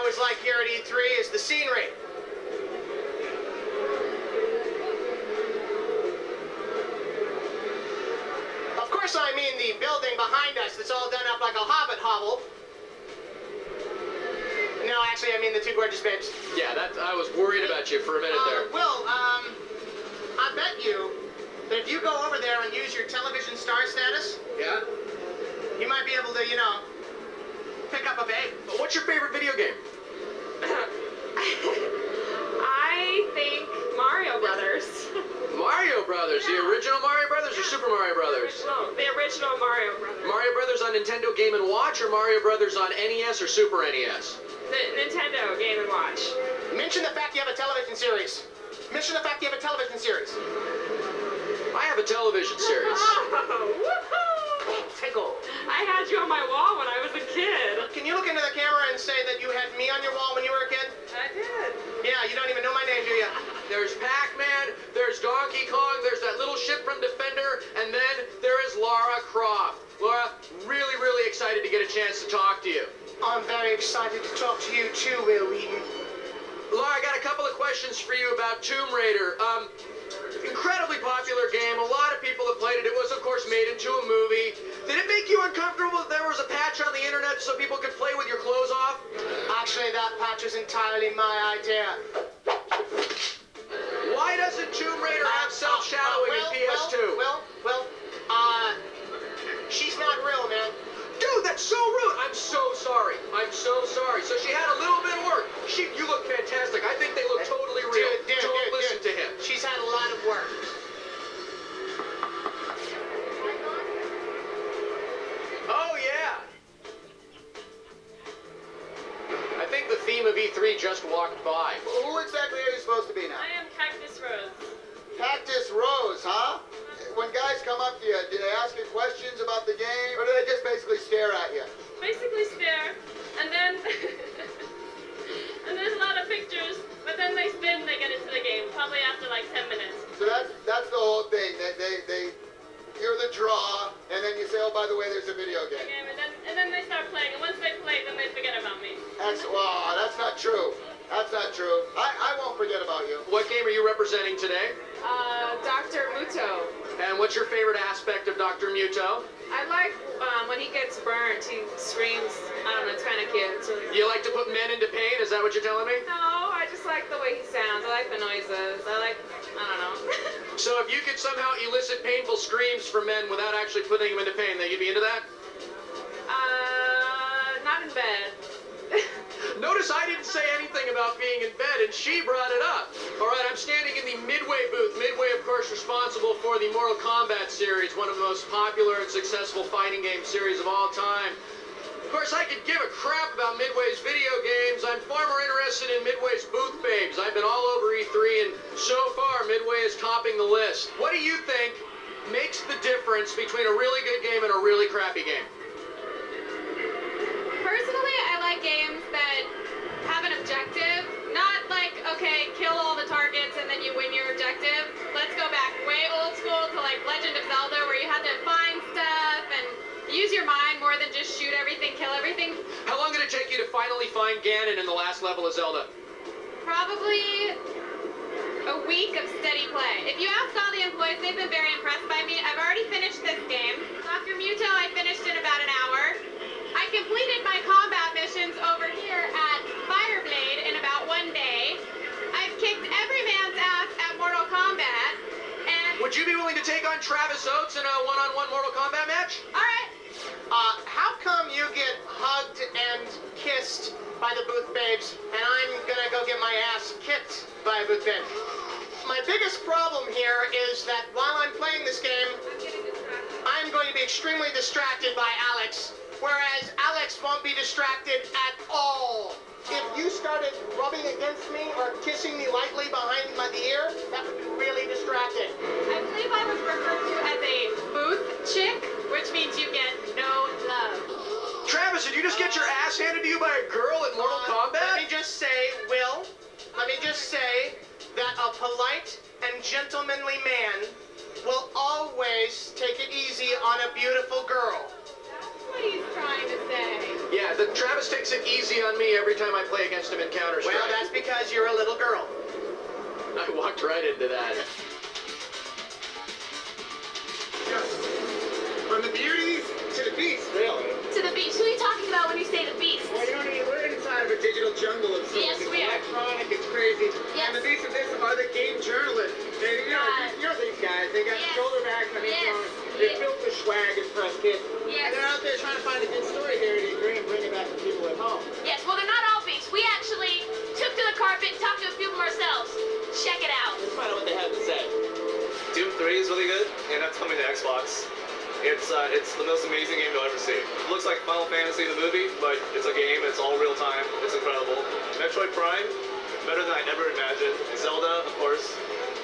always like here at E3 is the scenery. Of course I mean the building behind us that's all done up like a hobbit hovel. No, actually I mean the two gorgeous babes. Yeah, I was worried about you for a minute there. Will, I bet you that if you go over there and use your television star status, Yeah? you might be able to, you know, pick up a babe. What's your favorite video game? I think Mario Brothers. Mario Brothers. The original Mario Brothers or Super Mario Brothers? The original Mario Brothers. Mario Brothers on Nintendo Game & Watch or Mario Brothers on NES or Super NES? The Nintendo Game & Watch. Mention the fact you have a television series. Mention the fact you have a television series. I have a television series. Oh, woohoo! Tickle. I had you on my wall when I was a kid. Can you look into the camera and say that you had me on your wall when you were a kid? I did. Yeah, you don't even know my name, do you? There's Pac-Man, there's Donkey Kong, there's that little ship from Defender, and then there is Lara Croft. Laura, really, really excited to get a chance to talk to you. I'm very excited to talk to you too, Will Wheaton. Laura, I got a couple of questions for you about Tomb Raider. Incredibly popular game. A lot of people have played it. It was, of course, made into a movie. Did it make you uncomfortable that there was a patch on the internet so people could play with your clothes off? Actually, that patch was entirely my idea. Why doesn't Tomb Raider have self-shadowing in PS2? She's not real, man. Dude, that's so rude. I'm so sorry. I'm so sorry. So she had a little bit of work. You look fantastic. I think they look totally real. Don't listen to him. She's had a lot of work. Oh, yeah. I think the theme of E3 just walked by. Who exactly are you supposed to be now? I am Cactus Rose. Cactus Rose, huh? When guys come up to you, do they ask you questions about the game, or do they just basically stare at you? Basically stare, and then and there's a lot of pictures, but then they spin, they get into the game, probably after like 10 minutes. So that's the whole thing. You're the draw, and then you say, oh, by the way, there's a video game. And then they start playing, and once they play, then they forget about me. Wow, that's not true. That's not true. I won't forget about you. What game are you representing today? Dr. Muto. And what's your favorite aspect of Dr. Muto? I like when he gets burnt, he screams. I don't know, it's kind of cute. It's really You like to put men into pain? Is that what you're telling me? No, I just like the way he sounds. I like the noises. I don't know. So if you could somehow elicit painful screams from men without actually putting them into pain, then you'd be into that? Not in bed. Notice I didn't say anything about being in bed, and she brought it up. All right, I'm standing in the Midway booth. Midway, of course, responsible for the Mortal Kombat series, one of the most popular and successful fighting game series of all time. Of course, I could give a crap about Midway's video games. I'm far more interested in Midway's booth babes. I've been all over E3, and so far, Midway is topping the list. What do you think makes the difference between a really good game and a really crappy game? Personally, I like games that have an objective. Not like, okay, kill all the targets and then you win your objective. Let's go back way old school to like Legend of Zelda where you had to find stuff and use your mind more than just shoot everything, kill everything. How long did it take you to finally find Ganon in the last level of Zelda? Probably a week of steady play. If you ask all the employees, they've been very impressed by me. I've already finished this game. Dr. Muto, I finished in about an hour. I completed my combat missions over here at Fireblade in about 1 day. I've kicked every man's ass at Mortal Kombat, and... Would you be willing to take on Travis Oates in a one-on-one Mortal Kombat match? Alright. How come you get hugged and kissed by the booth babes, and I'm gonna go get my ass kicked by a booth babe? My biggest problem here is that while I'm playing this game, I'm going to be extremely distracted by Alex. Whereas Alex won't be distracted at all. If you started rubbing against me or kissing me lightly behind my ear, that would be really distracting. I believe I was referred to as a booth chick, which means you get no love. Travis, did you just get your ass handed to you by a girl at Mortal Kombat? Let me just say, Will, that a polite and gentlemanly man will always take it easy on a beautiful girl. What he's trying to say. Yeah, Yeah, Travis takes it easy on me every time I play against him in Counter-Strike. Well, that's because you're a little girl. I walked right into that. From the beauties to the beasts, really. To the beast. Who are you talking about when you say the beast? Well, you know what I mean? We're inside of a digital jungle of sorts. Yes, It's we are. electronic, it's crazy. Yes. And the beasts of this are the game journalists. They, you know these guys. They got Yes. shoulder bags on each Yes. arm. They Yes. built the swag and press kit. Yes. And they're out there trying to find a good story here to agree and bring it back to people at home. Yes, well, they're not all beasts. We actually took to the carpet and talked to a few of them ourselves. Check it out. Let's find out what they have to say. Doom 3 is really good, and that's coming to Xbox. It's the most amazing game you'll ever see. It looks like Final Fantasy the movie, but it's a game, it's all real time, it's incredible. Metroid Prime, better than I ever imagined. Zelda, of course.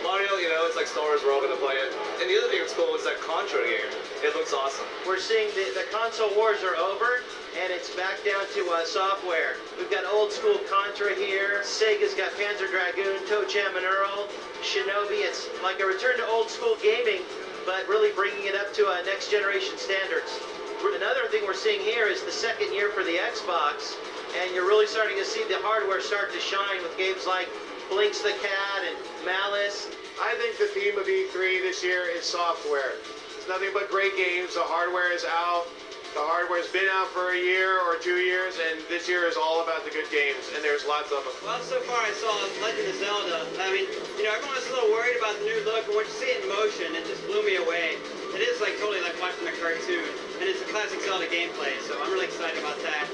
Mario, you know, it's like Star Wars, we're all gonna play it. And the other thing that's cool is that Contra game. It looks awesome. We're seeing the console wars are over, and it's back down to software. We've got old school Contra here. Sega's got Panzer Dragoon, Toe Jam and Earl, Shinobi. It's like a return to old school gaming, but really bringing it up to next generation standards. Another thing we're seeing here is the second year for the Xbox, and you're really starting to see the hardware start to shine with games like Blinks the Cat and Malice. I think the theme of E3 this year is software. It's nothing but great games. The hardware is out. The hardware's been out for a year or 2 years, and this year is all about the good games, and there's lots of them. Well, so far I saw Legend of Zelda. I mean, you know, everyone was a little worried about the new look, and once you see it in motion, it just blew me away. It is like totally like watching a cartoon, and it's a classic Zelda gameplay, so I'm really excited about that.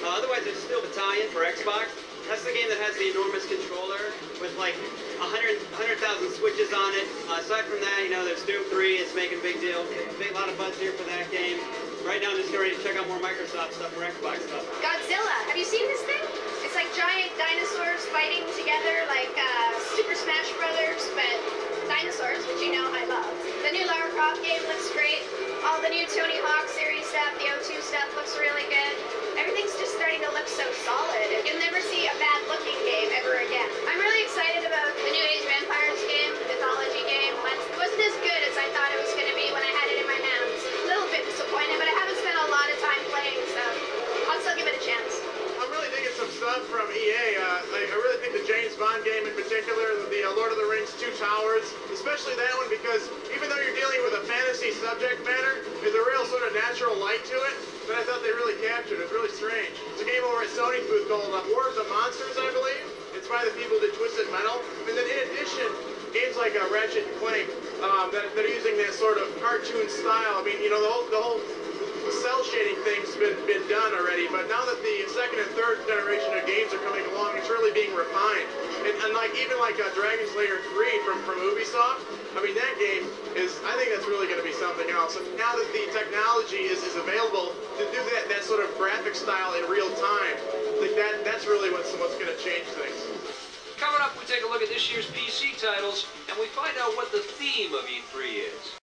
Otherwise, there's still Battalion for Xbox. That's the game that has the enormous controller with like 100,000 switches on it. Aside from that, you know, there's Doom 3. It's making a big deal. A lot of buzz here for that game. Right now, I'm just getting ready to check out more Microsoft stuff, more Xbox stuff. Godzilla. Have you seen this thing? It's like giant dinosaurs fighting together like Super Smash Brothers, but dinosaurs, which you know I love. The new Lara Croft game looks great. All the new Tony Hawk series stuff, the O2 stuff looks really good. Everything's just starting to look so solid. You'll never see a bad-looking game ever again. I'm really excited about the new Age of Empires game, the mythology game. It wasn't as good as I thought it was going to be when I had it in my hands. A little bit disappointed, but I haven't spent a lot of time playing, so I'll still give it a chance. I'm really digging some stuff from EA. I really think the James Bond game in particular, the Lord of the Rings Two Towers, especially that one, because even though you're dealing with a fantasy subject matter, there's a real sort of natural light to it that I thought they really captured. It was really strange. It's a game over at Sony's booth called War of the Monsters, I believe. It's by the people who did Twisted Metal. And then in addition, games like Ratchet and Clank that are using that sort of cartoon style. I mean, you know, the whole cell shading thing's been done already, but now that the second and third generation of games are coming along, it's really being refined. And like even like Dragon Slayer 3 from Ubisoft, I mean that game is, I think that's really going to be something else. And now that the technology is available to do that sort of graphic style in real time, I think that's really what's going to change things. Coming up, we take a look at this year's PC titles, and we find out what the theme of E3 is.